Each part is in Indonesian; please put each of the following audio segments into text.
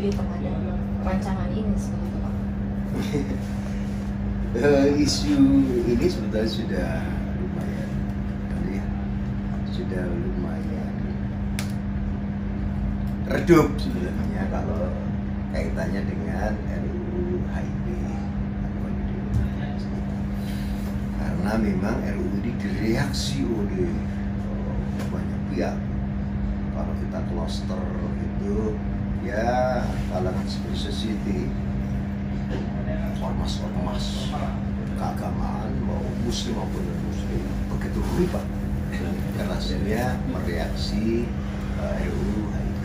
HIP terhadap rancangan ini seperti itu Pak? Isu ini sebetulnya sudah lumayan, sudah lumayan redup sebenarnya kalau kaitannya dengan RUU HIP. Karena memang RUU ini direaksi oleh banyak pihak. Kalau kita cluster itu ya kalangan civil society, ormas-ormas keagamaan mau muslim maupun non muslim begitu rupa kerasnya mereaksi RUU HIP.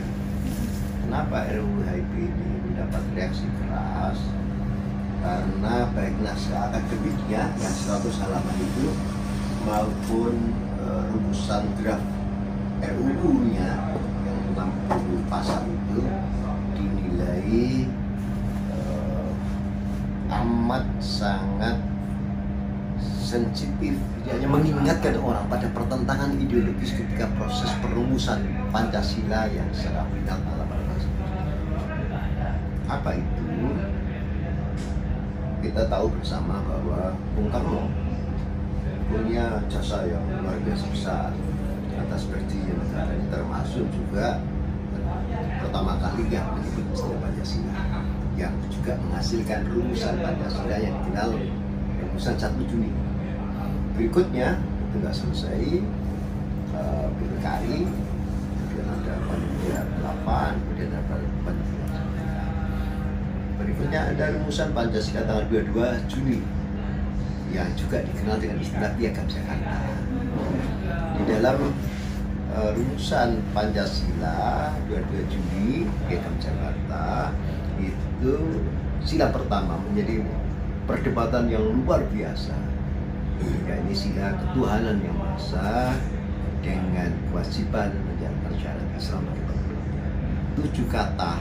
Kenapa RUU HIP ini mendapat reaksi keras? Karena baik naskah akademiknya yang 100 halaman itu maupun rumusan draft RUU-nya yang 60 pasal itu dinilai amat sangat sensitif, hanya mengingatkan orang pada pertentangan ideologis ketika proses perumusan Pancasila yang secara final ala apa itu? Kita tahu bersama bahwa Bung Karno punya jasa yang luar biasa besar atas berdirinya negara ini, termasuk juga pertama kalinya menyebut istilah Pancasila yang juga menghasilkan rumusan Pancasila yang dikenal rumusan 1 Juni. Berikutnya itu nggak selesai, PPKI, kemudian ada Panitia 8, kemudian ada Panitia. Berikutnya ada rumusan Pancasila tanggal 22 Juni yang juga dikenal dengan istilah Piagam Jakarta. Di dalam rumusan Pancasila 22 Juni Piagam Jakarta itu sila pertama menjadi perdebatan yang luar biasa. Ya, ini sila ketuhanan yang Maha Esa dengan kewajiban menjalankan syariat Islam bagi penghulunya. 7 kata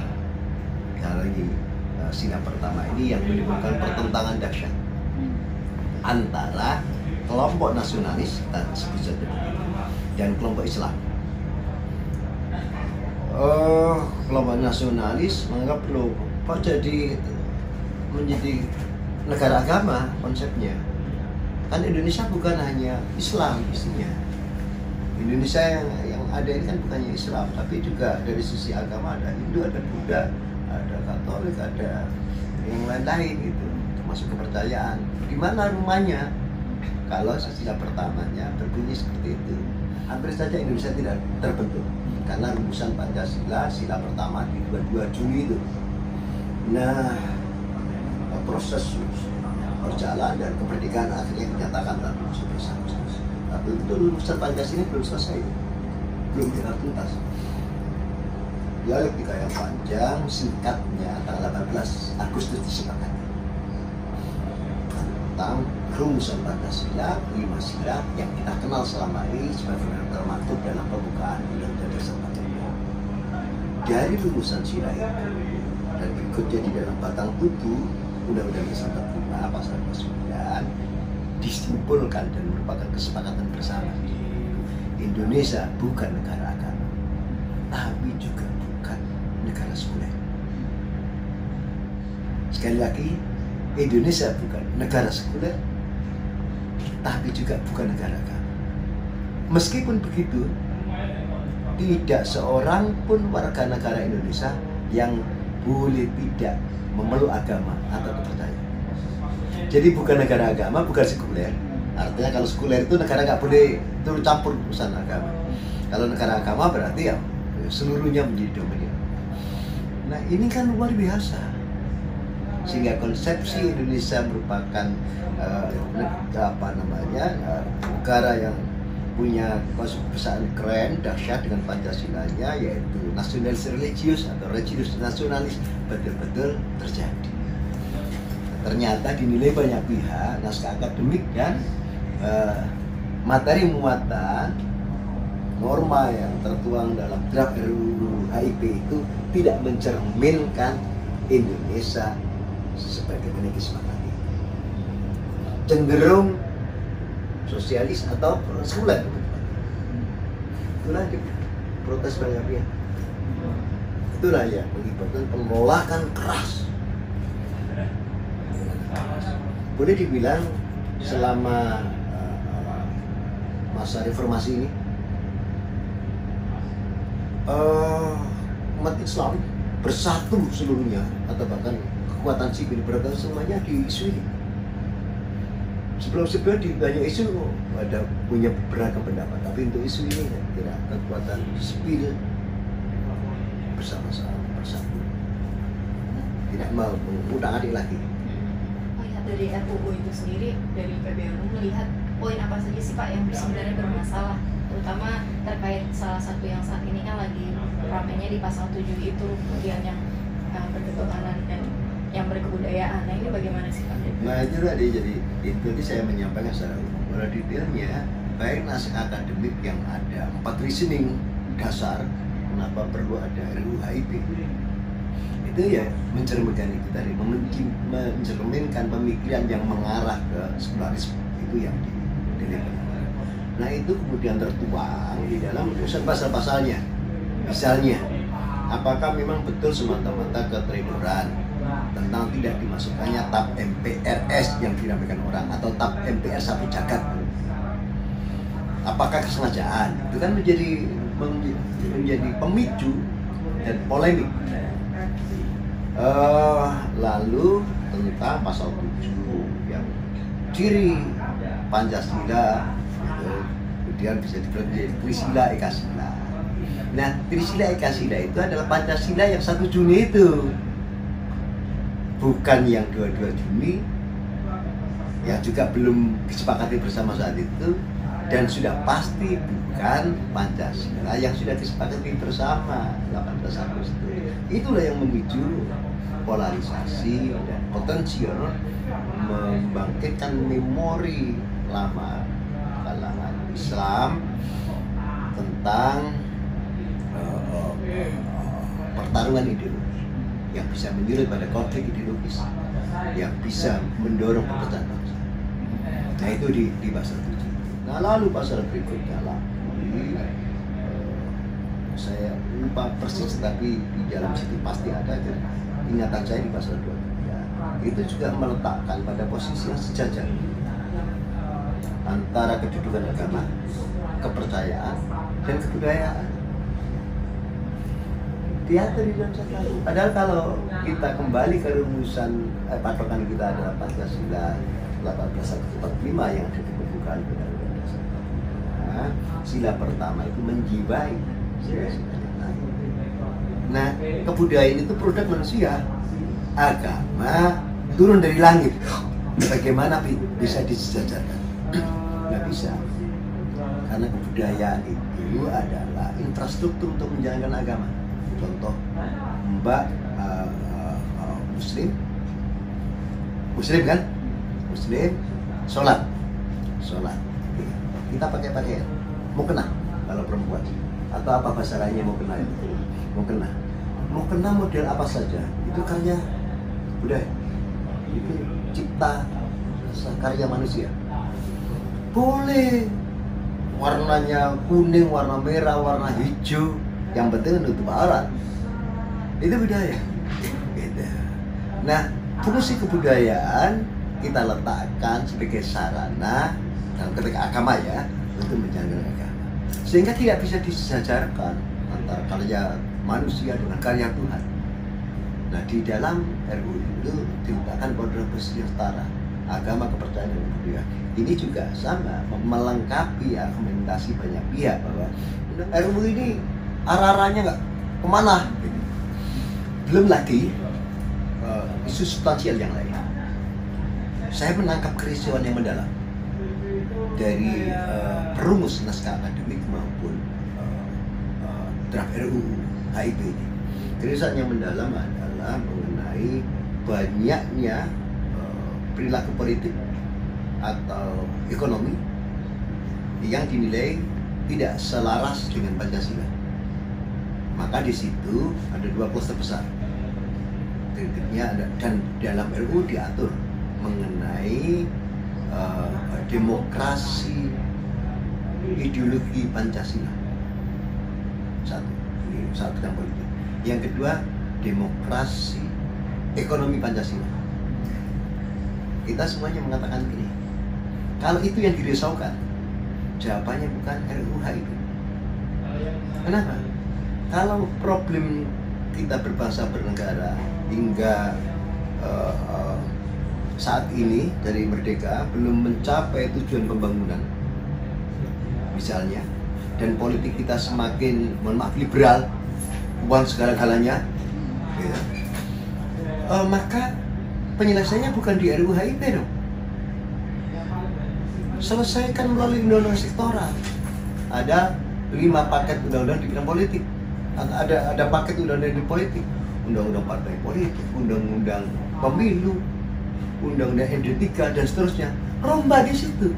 dari sila pertama ini yang menimbulkan pertentangan dahsyat antara kelompok nasionalis dan kelompok Islam. Kelompok nasionalis menganggap loh, kok menjadi negara agama konsepnya. Kan Indonesia bukan hanya Islam isinya. Indonesia yang ada ini kan bukannya Islam, tapi juga dari sisi agama ada Hindu, ada Buddha, ada Katolik, ada yang lain-lain gitu, termasuk kepercayaan. Di mana rumahnya? Kalau sila pertamanya berbunyi seperti itu, hampir saja Indonesia tidak terbentuk karena rumusan Pancasila sila pertama di 22 Juni itu. Nah, proses berjalan dan kemerdekaan akhirnya dinyatakan dalam bersama. Tapi itu rumusan Pancasila belum selesai, belum tuntas. Dialektika yang panjang, singkatnya tanggal 18 Agustus disepakati tentang rumusan Pancasila 5 sila yang kita kenal selama ini sebagai termaktub dalam pembukaan Undang-Undang Dasar 45. Dari rumusan sila itu dan berikutnya di dalam batang tubuh Undang-Undang Dasar 45 pasal 29 disimpulkan dan merupakan kesepakatan bersama. Indonesia bukan negara agama, tapi juga bukan negara sekuler. Sekali lagi, Indonesia bukan negara sekuler, tapi juga bukan negara agama. Meskipun begitu, tidak seorang pun warga negara Indonesia yang boleh tidak memeluk agama atau kepercayaan. Jadi bukan negara agama, bukan sekuler. Artinya kalau sekuler itu negara nggak boleh turut campur urusan agama. Kalau negara agama berarti ya seluruhnya menjadi domain. Nah ini kan luar biasa. Sehingga konsepsi Indonesia merupakan negara yang punya kebesaran keren, dahsyat dengan Pancasilanya, yaitu nasionalis religius atau religius nasionalis betul-betul terjadi. Ternyata dinilai banyak pihak, naskah akademik dan materi muatan norma yang tertuang dalam draft RUU HIP itu tidak mencerminkan Indonesia sebagai kesepakatan, cenderung sosialis atau sekuler. Itulah protes banyak pihak. itulah yang menyebabkan penolakan keras. Boleh dibilang selama masa reformasi ini umat Islam bersatu seluruhnya, atau bahkan kekuatan sipil beragam semuanya di isu ini. Sebelum-sebelum di banyak isu ada punya beragam pendapat, tapi untuk isu ini saya kira kekuatan sipil bersama-sama bersatu, tidak mau mengutak-atik lagi. Melihat dari RUU itu sendiri, dari PBNU melihat poin apa saja sih Pak yang sebenarnya bermasalah, terutama terkait salah satu yang saat ini kan lagi ramainya di pasal 7 itu, kemudian yang berketuhanan dan yang berkebudayaan. Nah ini bagaimana sih Pak? Nah itu tadi, jadi itu saya menyampaikan secara umum. Pada detailnya, baik naskah akademik yang ada 4 reasoning dasar kenapa perlu ada RUU HIP, itu ya mencerminkan itu tadi, mencerminkan pemikiran yang mengarah ke sekularisme itu yang dilihat. Nah itu kemudian tertuang di dalam urusan pasal-pasalnya. Misalnya, apakah memang betul semata-mata keteledoran tentang tidak dimasukkannya TAP MPRS yang dinamakan orang, atau TAP MPR satu jagat? Apakah kesengajaan? Itu kan menjadi pemicu dan polemik. Lalu tentang pasal 7 yang ciri Pancasila, kemudian bisa dibilang Trisila Ekasila. Nah, Trisila Ekasila itu adalah Pancasila yang 1 Juni itu, bukan yang 22 Juni, yang juga belum disepakati bersama saat itu, dan sudah pasti bukan Pancasila yang sudah disepakati bersama 18 Agustus. Itulah yang memicu polarisasi dan potensial membangkitkan memori lama kalangan Islam tentang pertarungan ideologi yang bisa menyulut pada konflik ideologis, yang bisa mendorong perpecahan bangsa. Nah itu di pasal 7. Nah lalu pasal berikutnya lagi, saya lupa persis, tapi di dalam situ pasti ada, ingatan saya di pasal 2 itu juga meletakkan pada posisi yang sejajar antara kedudukan agama, kepercayaan, dan kebudayaan. Diatur di dalam satu. Padahal kalau kita kembali ke rumusan patokan kita adalah Pancasila 1845 yang ada di pembukaan Undang-Undang Dasar. Sila pertama itu menjiwai sila-sila yang lain. Nah, kebudayaan itu produk manusia. Agama turun dari langit. Bagaimana bisa disejajarkan? Nggak bisa. Karena kebudayaan itu adalah infrastruktur untuk menjalankan agama. Contoh, Mbak Muslim kan? Muslim, sholat. Kita pakai pakaian, mau kena kalau perempuan, atau apa bahasa lainnya mau kena itu? Mau kena model apa saja, itu karya budaya, itu cipta karya manusia. Boleh warnanya kuning, warna merah, warna hijau, yang penting menutup aurat. Itu budaya. Beda. Nah, fungsi kebudayaan kita letakkan sebagai sarana dalam ketika agama ya, untuk menjalankan agama. Sehingga tidak bisa disejajarkan antara karya manusia dengan karya Tuhan. Nah, di dalam RUU itu diletakkan pada posisi setara, agama, kepercayaan, dan budaya. Ini juga sama, melengkapi argumentasi banyak pihak bahwa RUU ini arah-arahnya nggak kemana gitu. Belum lagi isu substansial yang lain. Saya menangkap kerisauan yang mendalam dari perumus naskah akademik maupun draft RUU HIP ini. Kerisauan yang mendalam adalah mengenai banyaknya perilaku politik atau ekonomi yang dinilai tidak selaras dengan Pancasila. Maka di situ ada 2 kluster besar. Kritiknya ada, dan dalam RUU diatur mengenai demokrasi ideologi Pancasila. Satu bidang politik. Yang kedua, demokrasi, ekonomi Pancasila. Kita semuanya mengatakan ini. Kalau itu yang dirisaukan, jawabannya bukan RUU HIP. Kenapa? Kalau problem kita berbangsa bernegara hingga saat ini dari merdeka belum mencapai tujuan pembangunan, misalnya, dan politik kita semakin, mohon maaf, liberal, uang segala-galanya, ya, maka penyelesaiannya bukan di RUU HIP dong. Selesaikan melalui undang-undang sektoral. Ada 5 paket undang-undang di bidang politik. Ada paket undang-undang di politik, undang-undang partai politik, undang-undang pemilu, undang-undang MD3 dan seterusnya. Rombak di situ.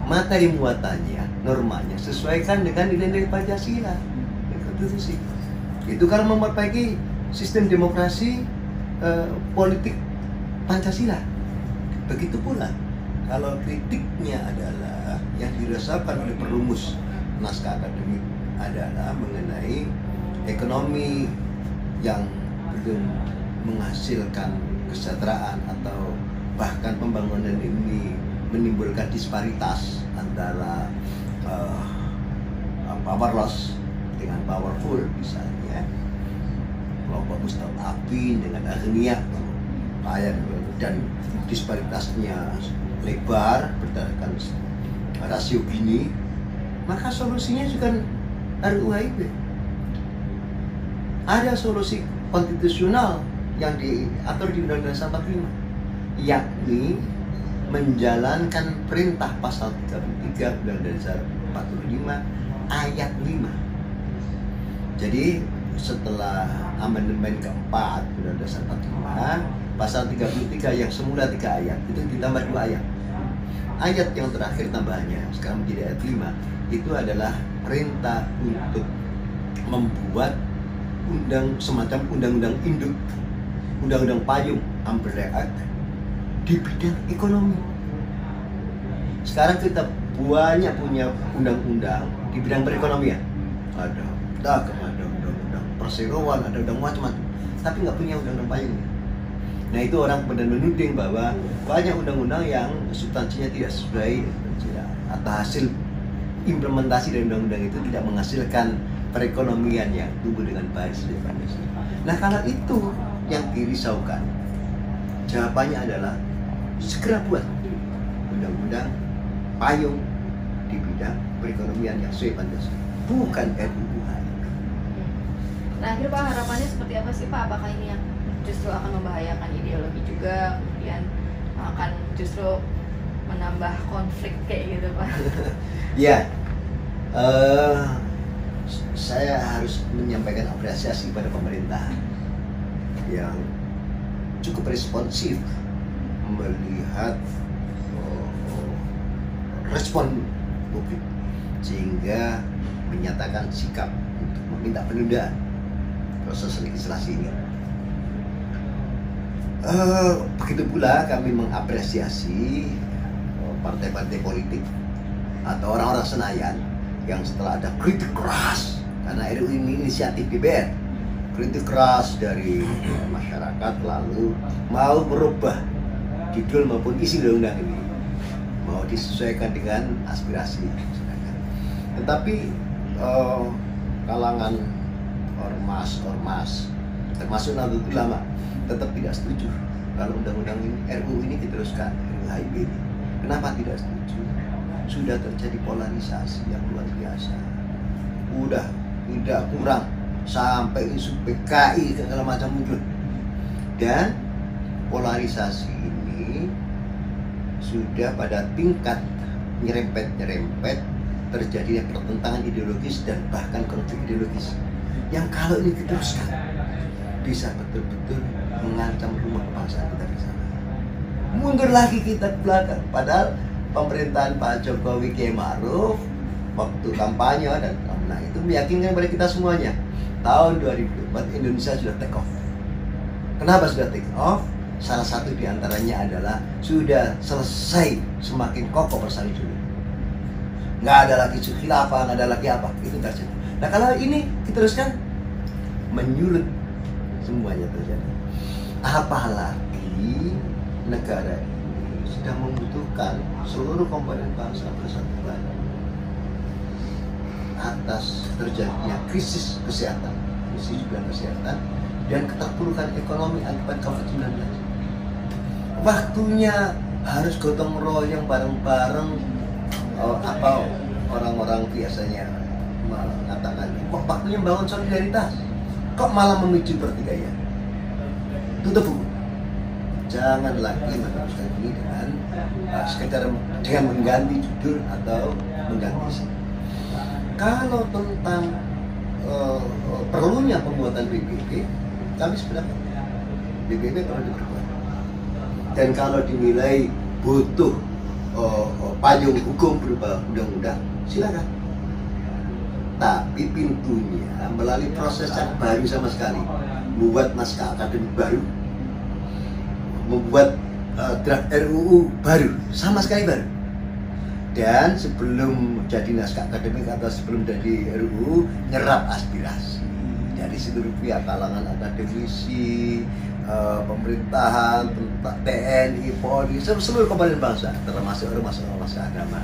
Materi muatannya, normanya sesuaikan dengan nilai-nilai Pancasila, konstitusi. Itu kalau memperbaiki sistem demokrasi politik Pancasila. Begitu pula kalau kritiknya adalah yang dirasakan oleh perumus naskah akademik adalah mengenai ekonomi yang belum menghasilkan kesejahteraan atau bahkan pembangunan ini menimbulkan disparitas antara power loss dengan powerful, misalnya kelompok musta'abin dengan aghnia kaya, dan disparitasnya lebar berdasarkan rasio gini, maka solusinya juga RUU HIP. Ada solusi konstitusional yang diatur di Undang-Undang 45, yakni menjalankan perintah pasal 33 Undang-Undang Dasar 45 ayat 5. Jadi setelah amandemen keempat Undang-Undang Dasar 45, pasal 33 yang semula 3 ayat itu ditambah 2 ayat. Ayat yang terakhir tambahannya sekarang menjadi ayat 5, itu adalah perintah untuk membuat semacam undang-undang induk, undang-undang payung, umbrella act di bidang ekonomi. Sekarang kita banyak punya undang-undang di bidang perekonomian. Ada dagang, ada undang-undang perseroan, ada undang macam-macam, tapi nggak punya undang-undang payungnya. Nah, itu orang kemudian menuding bahwa banyak undang-undang yang substansinya tidak sesuai atau hasil implementasi dari undang-undang itu tidak menghasilkan perekonomian yang tumbuh dengan baik sesuai Pancasila. Nah, kalau itu yang dirisaukan, jawabannya adalah segera buat undang-undang payung di bidang perekonomian yang sesuai Pancasila, bukan RUU HIP. Terakhir Pak, harapannya seperti apa sih Pak? Apakah ini yang justru akan membahayakan ideologi juga, kemudian akan justru menambah konflik kayak gitu Pak? Ya, saya harus menyampaikan apresiasi pada pemerintah yang cukup responsif melihat respon publik sehingga menyatakan sikap untuk meminta penundaan proses legislasi ini. Begitu pula kami mengapresiasi partai-partai politik atau orang-orang Senayan yang setelah ada kritik keras karena RUU ini inisiatif DPR, kritik keras dari masyarakat, lalu mau merubah judul maupun isi undang-undang ini, mau disesuaikan dengan aspirasi masyarakat. Tetapi kalangan ormas termasuk Nahdlatul Ulama tetap tidak setuju kalau undang-undang ini, RUU ini diteruskan, RUU HIP ini. Kenapa tidak setuju? Sudah terjadi polarisasi yang luar biasa. Udah tidak kurang sampai isu PKI segala macam muncul. Dan polarisasi ini sudah pada tingkat nyerempet terjadinya pertentangan ideologis dan bahkan konflik ideologis. Yang kalau ini diteruskan bisa betul-betul mengancam rumah kebangsaan kita di sana. Mundur lagi kita ke belakang, padahal pemerintahan Pak Jokowi Kiai Ma'ruf waktu kampanye dan itu meyakinkan kepada kita semuanya tahun 2024 Indonesia sudah take off. Kenapa sudah take off? Salah satu diantaranya adalah sudah selesai semakin kokoh persaingan dulu. Nggak ada lagi khilafah, nggak ada lagi apa, itu terjadi. Nah, kalau ini diteruskan menyulut semuanya terjadi. Apalagi negara ini sudah membutuhkan seluruh komponen bangsa bersatu padu atas terjadinya krisis kesehatan, dan keterpurukan ekonomi akibat COVID-19. Waktunya harus gotong royong bareng-bareng. Apa orang-orang biasanya mengatakan, kok waktunya membangun solidaritas, kok malah memicu pertikaian? Tutup buku. Jangan lagi meneruskan ini dengan sekedar dengan mengganti judul atau mengganti isi. Kalau tentang perlunya pembuatan PBB, kami sebenarnya PBB perlu diperkuat. Dan kalau dinilai butuh payung hukum berupa undang-undang, silakan. Tapi pintunya melalui proses yang baru sama sekali, membuat naskah akademik baru, membuat draft RUU baru, sama sekali baru. Dan sebelum jadi naskah akademik atau sebelum jadi RUU, nyerap aspirasi dari seluruh pihak, kalangan akademisi, pemerintahan, TNI, Polri, seluruh komponen bangsa, termasuk ormas agama.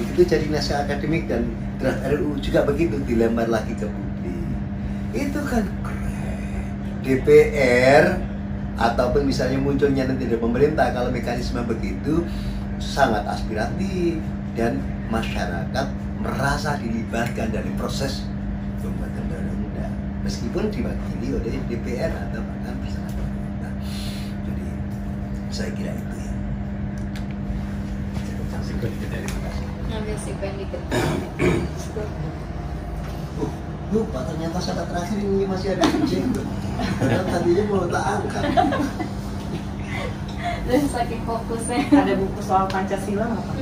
Begitu jadi naskah akademik dan draft RUU juga begitu, dilempar lagi ke publik. Itu kan keren. DPR ataupun misalnya munculnya nanti dari pemerintah, kalau mekanisme begitu sangat aspiratif dan masyarakat merasa dilibatkan dari proses pembuatan undang-undang meskipun diwakili oleh DPR atau bahkan bersama pemerintah. Jadi saya kira itu ya. Ngambil sipen dikit. Lupa ternyata sahabat terakhir ini masih ada kucing. Padahal tadinya mau tak angkat. Dan saking fokusnya. Ada buku soal Pancasila nggak Pak?